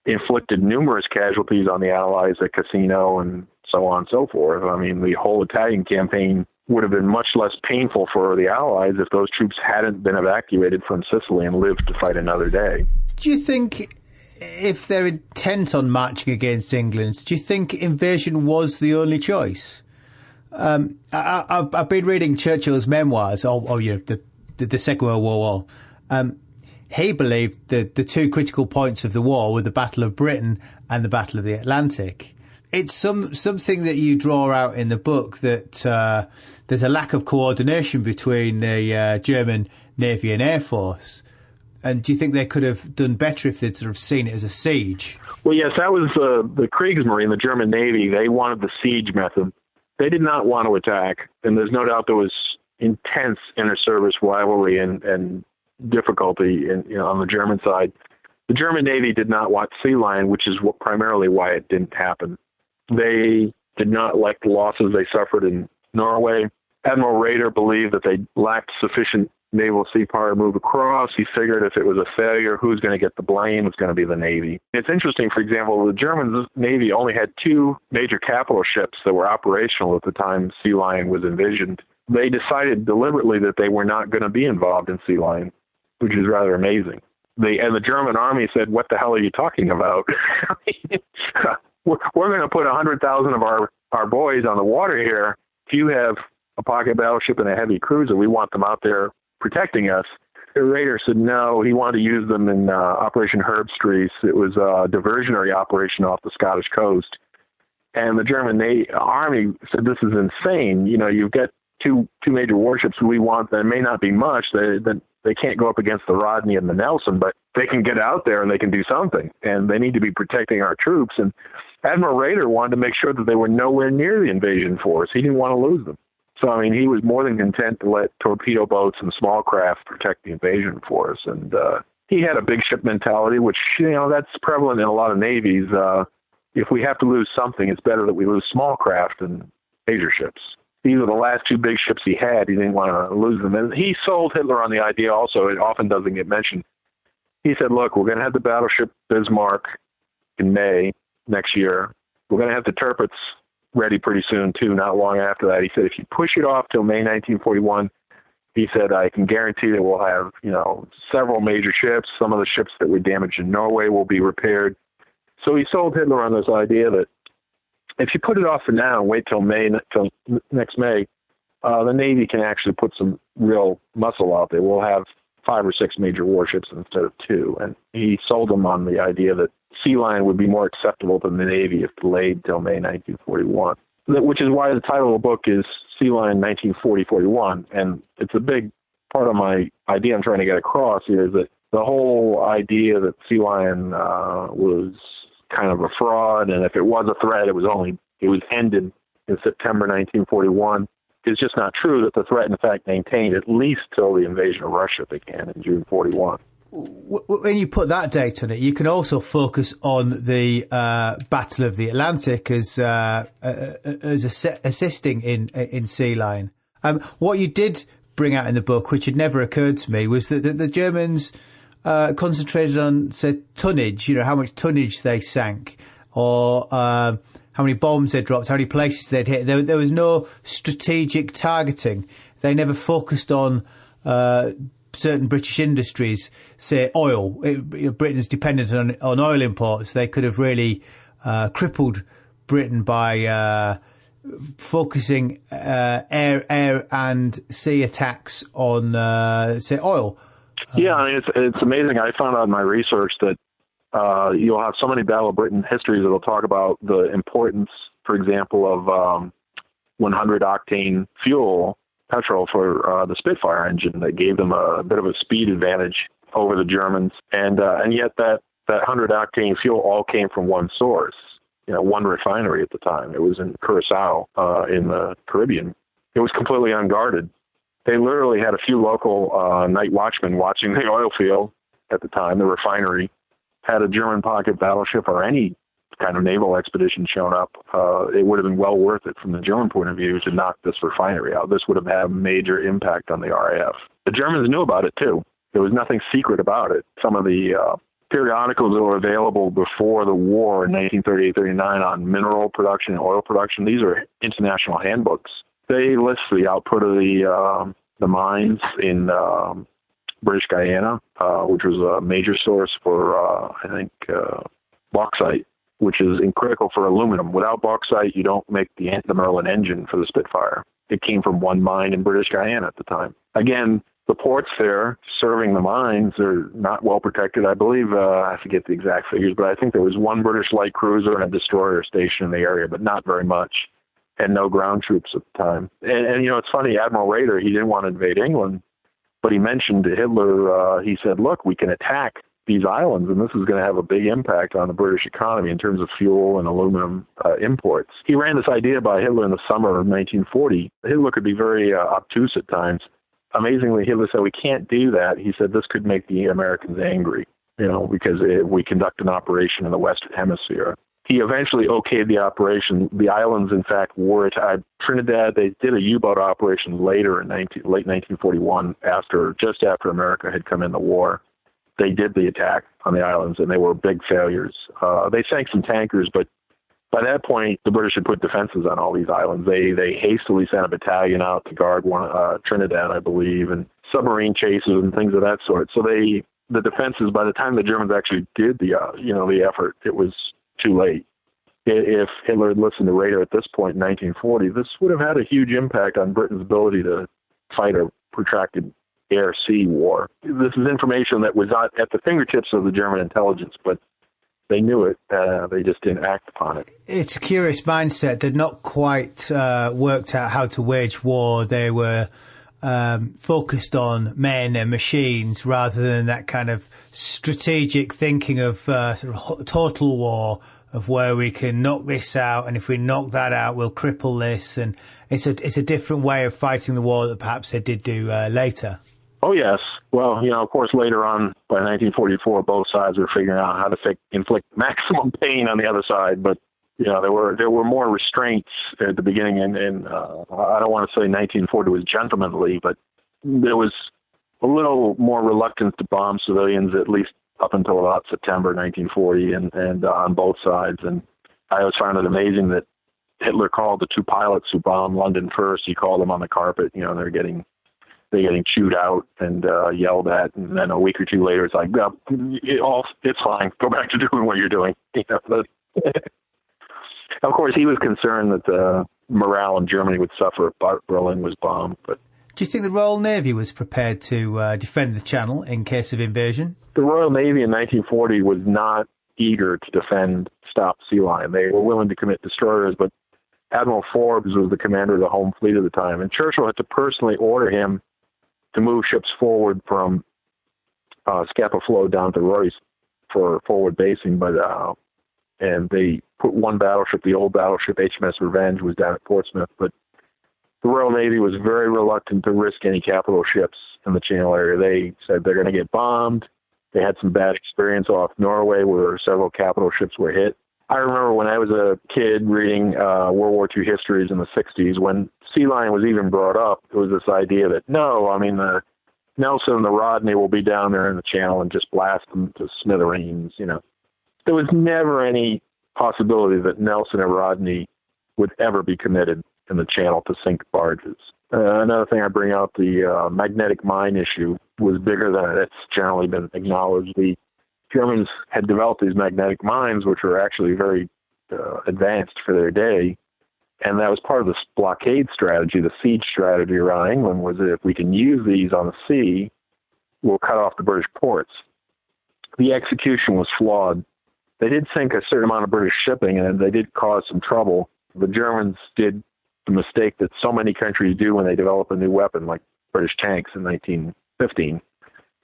inflicted numerous casualties on the Allies at Cassino and so on and so forth. I mean, the whole Italian campaign would have been much less painful for the Allies if those troops hadn't been evacuated from Sicily and lived to fight another day. Do you think, if they're intent on marching against England, do you think invasion was the only choice? I've been reading Churchill's memoirs, the Second World War. He believed that the two critical points of the war were the Battle of Britain and the Battle of the Atlantic. It's something that you draw out in the book that there's a lack of coordination between the German Navy and Air Force. And do you think they could have done better if they'd sort of seen it as a siege? Well, yes, that was the Kriegsmarine, the German Navy. They wanted the siege method. They did not want to attack, and there's no doubt there was intense inter-service rivalry and difficulty on the German side. The German Navy did not want sea lion, which is primarily why it didn't happen. They did not like the losses they suffered in Norway. Admiral Raeder believed that they lacked sufficient naval sea power to move across. He figured if it was a failure, who's going to get the blame? It's going to be the Navy. It's interesting, for example, the German Navy only had two major capital ships that were operational at the time Sea Lion was envisioned. They decided deliberately that they were not going to be involved in Sea Lion, which is rather amazing. And the German army said, what the hell are you talking about? We're going to put 100,000 of our boys on the water here. If you have a pocket battleship and a heavy cruiser, we want them out there protecting us. The Raeder said no. He wanted to use them in Operation Herbstreis. It was a diversionary operation off the Scottish coast. And the German army said, this is insane. You know, you've got two major warships we want that may not be much. They can't go up against the Rodney and the Nelson, but they can get out there and they can do something. And they need to be protecting our troops. And Admiral Raeder wanted to make sure that they were nowhere near the invasion force. He didn't want to lose them. So, I mean, he was more than content to let torpedo boats and small craft protect the invasion force. And he had a big ship mentality, which, that's prevalent in a lot of navies. If we have to lose something, it's better that we lose small craft than major ships. These are the last two big ships he had. He didn't want to lose them. And he sold Hitler on the idea also. It often doesn't get mentioned. He said, look, we're going to have the battleship Bismarck in May next year. We're going to have the Tirpitz ready pretty soon, too, not long after that. He said, if you push it off till May 1941, he said, I can guarantee that we'll have, several major ships. Some of the ships that were damaged in Norway will be repaired. So he sold Hitler on this idea that if you put it off for now and wait till next May, the Navy can actually put some real muscle out there. We'll have 5 or 6 major warships instead of 2. And he sold them on the idea that Sea Lion would be more acceptable than the Navy if delayed till May 1941, which is why the title of the book is Sea Lion 1940-41. And it's a big part of my idea I'm trying to get across here is that the whole idea that Sea Lion was kind of a fraud, and if it was a threat, it was ended in September 1941. It's just not true that the threat, in fact, maintained at least till the invasion of Russia began in June 41. When you put that date on it, you can also focus on the Battle of the Atlantic as assisting in Sea Lion. What you did bring out in the book, which had never occurred to me, was that the Germans concentrated on, say, tonnage, how much tonnage they sank, or how many bombs they dropped, how many places they'd hit. There was no strategic targeting. They never focused on certain British industries, say oil. Britain's dependent on oil imports. They could have really crippled Britain by focusing air and sea attacks on, say, oil. Yeah, I mean, it's amazing. I found out in my research that you'll have so many Battle of Britain histories that'll talk about the importance, for example, of 100-octane fuel, petrol for the Spitfire engine that gave them a bit of a speed advantage over the Germans. And yet that 100-octane fuel all came from one source, one refinery at the time. It was in Curacao in the Caribbean. It was completely unguarded. They literally had a few local night watchmen watching the oil field, at the time, the refinery. Had a German pocket battleship or any kind of naval expedition shown up, it would have been well worth it from the German point of view to knock this refinery out. This would have had a major impact on the RAF. The Germans knew about it, too. There was nothing secret about it. Some of the periodicals that were available before the war in 1938-39 on mineral production and oil production, these are international handbooks. They list the output of the mines in British Guyana, which was a major source for, bauxite, which is critical for aluminum. Without bauxite, you don't make the Merlin engine for the Spitfire. It came from one mine in British Guyana at the time. Again, the ports there serving the mines are not well protected. I believe, I forget the exact figures, but I think there was one British light cruiser and a destroyer stationed in the area, but not very much, and no ground troops at the time. And it's funny, Admiral Raeder, he didn't want to invade England, but he mentioned to Hitler, he said, look, we can attack these islands, and this is going to have a big impact on the British economy in terms of fuel and aluminum imports. He ran this idea by Hitler in the summer of 1940. Hitler could be very obtuse at times. Amazingly, Hitler said, we can't do that. He said, this could make the Americans angry, because we conduct an operation in the Western Hemisphere. He eventually okayed the operation. The islands, in fact, were at Trinidad. They did a U-boat operation later in late 1941, just after America had come in the war. They did the attack on the islands, and they were big failures. They sank some tankers, but by that point, the British had put defenses on all these islands. They hastily sent a battalion out to guard Trinidad, I believe, and submarine chases and things of that sort. So the defenses, by the time the Germans actually did the effort, it was too late. If Hitler had listened to Raeder at this point in 1940, this would have had a huge impact on Britain's ability to fight a protracted air-sea war. This is information that was not at the fingertips of the German intelligence, but they knew it. They just didn't act upon it. It's a curious mindset. They'd not quite worked out how to wage war. They were focused on men and machines rather than that kind of strategic thinking of sort of total war, of where we can knock this out, and if we knock that out, we'll cripple this. And it's a different way of fighting the war that perhaps they did do later. Oh, yes. Well, of course, later on, by 1944, both sides were figuring out how to inflict maximum pain on the other side. But, there were more restraints at the beginning. And I don't want to say 1940 was gentlemanly, but there was a little more reluctance to bomb civilians, at least up until about September 1940, and on both sides. And I always found it amazing that Hitler called the two pilots who bombed London first. He called them on the carpet. They're getting chewed out and yelled at, and then a week or two later, it's like, well, it's fine. Go back to doing what you're doing. Of course, he was concerned that the morale in Germany would suffer if Berlin was bombed. But do you think the Royal Navy was prepared to defend the Channel in case of invasion? The Royal Navy in 1940 was not eager to stop Sea Lion. They were willing to commit destroyers, but Admiral Forbes was the commander of the Home Fleet at the time, and Churchill had to personally order him to move ships forward from Scapa Flow down to Royce for forward basing, and they put one battleship, the old battleship HMS Revenge, was down at Portsmouth, but the Royal Navy was very reluctant to risk any capital ships in the Channel area. They said they're going to get bombed. They had some bad experience off Norway where several capital ships were hit. I remember when I was a kid reading World War II histories in the 60s, when Sea Lion was even brought up, there was this idea that, the Nelson and the Rodney will be down there in the Channel and just blast them to smithereens, There was never any possibility that Nelson and Rodney would ever be committed in the Channel to sink barges. Another thing I bring out, the magnetic mine issue was bigger than it's generally been acknowledged. The Germans had developed these magnetic mines, which were actually very advanced for their day, and that was part of the blockade strategy, the siege strategy around England, was that if we can use these on the sea, we'll cut off the British ports. The execution was flawed. They did sink a certain amount of British shipping, and they did cause some trouble. The Germans did the mistake that so many countries do when they develop a new weapon, like British tanks in 1915.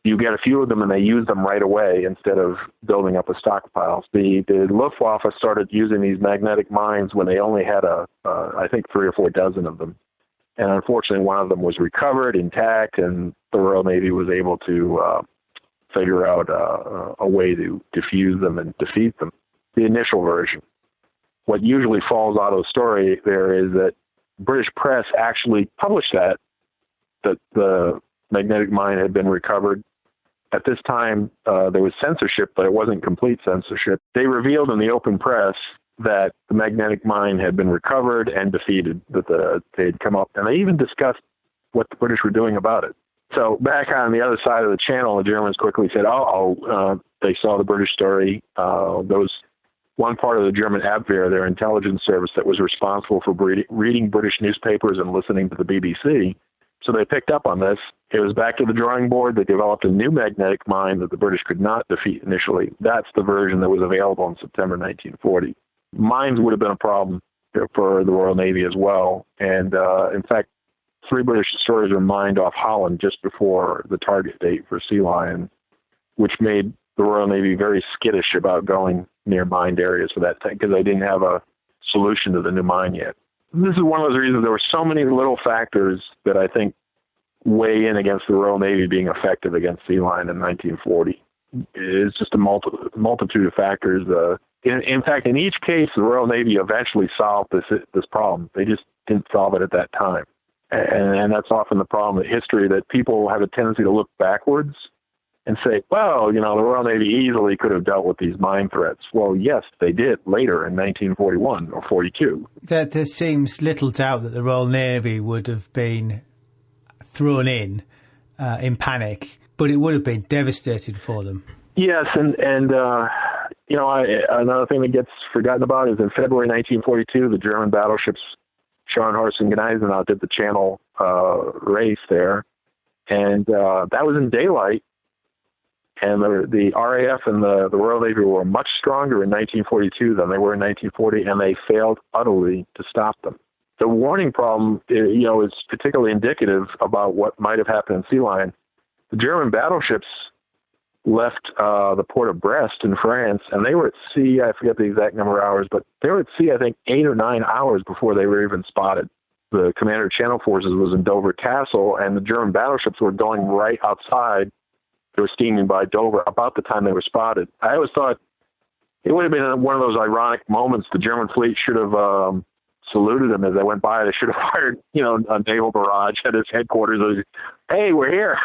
You get a few of them and they use them right away instead of building up a stockpile. The Luftwaffe started using these magnetic mines when they only had I think 3 or 4 dozen of them. And unfortunately, one of them was recovered intact, and the Royal Navy was able to figure out a way to defuse them and defeat them. The initial version. What usually falls out of the story there is that British press actually published that the magnetic mine had been recovered. At this time, there was censorship, but it wasn't complete censorship. They revealed in the open press that the magnetic mine had been recovered and defeated, that they had come up, and they even discussed what the British were doing about it. So back on the other side of the channel, the Germans quickly said, they saw the British story. There was one part of the German Abwehr, their intelligence service, that was responsible for reading British newspapers and listening to the BBC. So they picked up on this. It was back to the drawing board. They developed a new magnetic mine that the British could not defeat initially. That's the version that was available in September 1940. Mines would have been a problem for the Royal Navy as well. And in fact, 3 British destroyers were mined off Holland just before the target date for Sea Lion, which made the Royal Navy very skittish about going near mined areas for that thing because they didn't have a solution to the new mine yet. This is one of those reasons there were so many little factors that I think weigh in against the Royal Navy being effective against Sea Lion in 1940. It's just a multitude of factors. In fact, in each case, the Royal Navy eventually solved this problem. They just didn't solve it at that time. And that's often the problem in history, that people have a tendency to look backwards and say, well, the Royal Navy easily could have dealt with these mine threats. Well, yes, they did later in 1941 or 42. There seems little doubt that the Royal Navy would have been thrown in panic, but it would have been devastating for them. Yes, and another thing that gets forgotten about is in February 1942, the German battleships Scharnhorst and Gneisenau did the Channel race there, and that was in daylight. And the RAF and the Royal Navy were much stronger in 1942 than they were in 1940, and they failed utterly to stop them. The warning problem, is particularly indicative about what might have happened in Sea Lion. The German battleships left the port of Brest in France, and they were at sea, I forget the exact number of hours, but they were at sea, I think, 8 or 9 hours before they were even spotted. The commander of Channel Forces was in Dover Castle, and the German battleships were going right outside. They were steaming by Dover about the time they were spotted. I always thought it would have been one of those ironic moments. The German fleet should have saluted them as they went by. They should have fired, a naval barrage at its headquarters. Hey, we're here.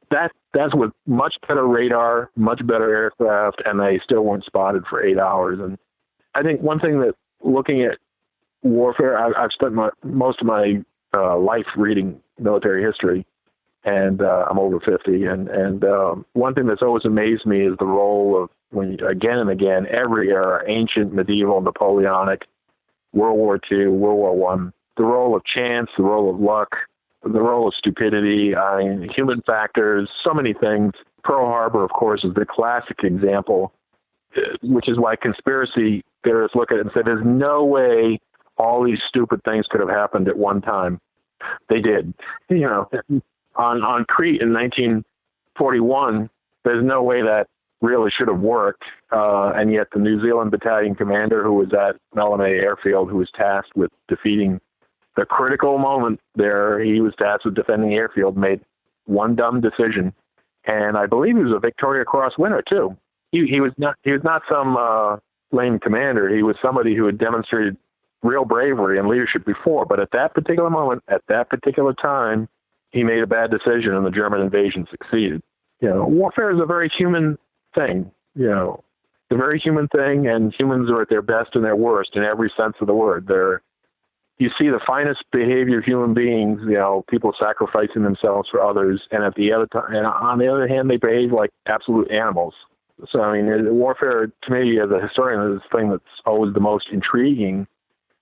That's with much better radar, much better aircraft, and they still weren't spotted for 8 hours. And I think one thing that, looking at warfare, I've spent most of my life reading military history, and I'm over 50. And one thing that's always amazed me is the role of, again and again, every era, ancient, medieval, Napoleonic, World War II, World War I, the role of chance, the role of luck, the role of stupidity, human factors, so many things. Pearl Harbor, of course, is the classic example, which is why conspiracy theorists look at it and say, there's no way all these stupid things could have happened at one time. They did. On Crete in 1941, there's no way that really should have worked. And yet the New Zealand battalion commander who was at Melame Airfield, who was tasked with defeating the critical moment there, he was tasked with defending the airfield, made one dumb decision. And I believe he was a Victoria Cross winner, too. He was not some lame commander. He was somebody who had demonstrated real bravery and leadership before. But at that particular moment, at that particular time, he made a bad decision and the German invasion succeeded. Warfare is a very human thing. It's a very human thing, and humans are at their best and their worst in every sense of the word. You see the finest behavior of human beings, people sacrificing themselves for others, and on the other hand, they behave like absolute animals. So, warfare, to me, as a historian, is the thing that's always the most intriguing,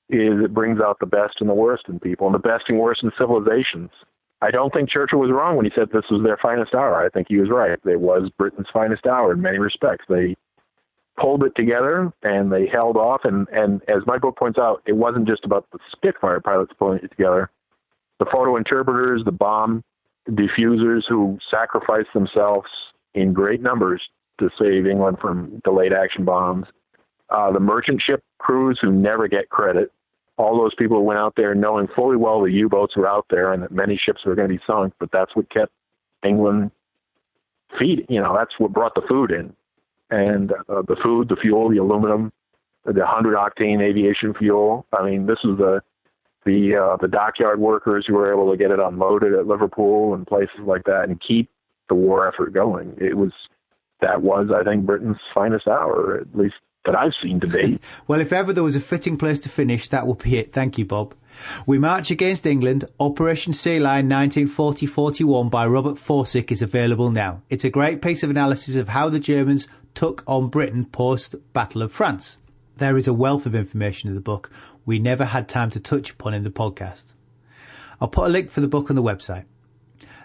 is it brings out the best and the worst in people, and the best and worst in civilizations. I don't think Churchill was wrong when he said this was their finest hour. I think he was right. It was Britain's finest hour in many respects. They pulled it together and they held off. And as my book points out, it wasn't just about the Spitfire pilots pulling it together. The photo interpreters, the bomb diffusers who sacrificed themselves in great numbers to save England from delayed action bombs, the merchant ship crews who never get credit, all those people who went out there knowing fully well the U-boats were out there and that many ships were going to be sunk, but that's what kept England feed. That's what brought the food in, and the food, the fuel, the aluminum, the 100-octane aviation fuel. I mean, this is the dockyard workers who were able to get it unloaded at Liverpool and places like that and keep the war effort going. That was, I think, Britain's finest hour, at least that I've seen to date. Well, if ever there was a fitting place to finish, that would be it. Thank you, Bob. We March Against England, Operation Sea Lion 1940-41 by Robert Forczyk is available now. It's a great piece of analysis of how the Germans took on Britain post-Battle of France. There is a wealth of information in the book we never had time to touch upon in the podcast. I'll put a link for the book on the website.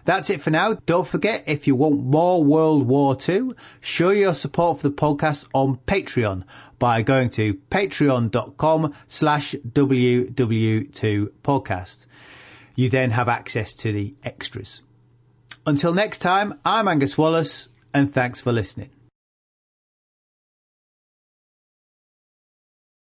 That's it for now. Don't forget, if you want more World War II, show your support for the podcast on Patreon by going to patreon.com/WW2podcast. You then have access to the extras. Until next time, I'm Angus Wallace, and thanks for listening.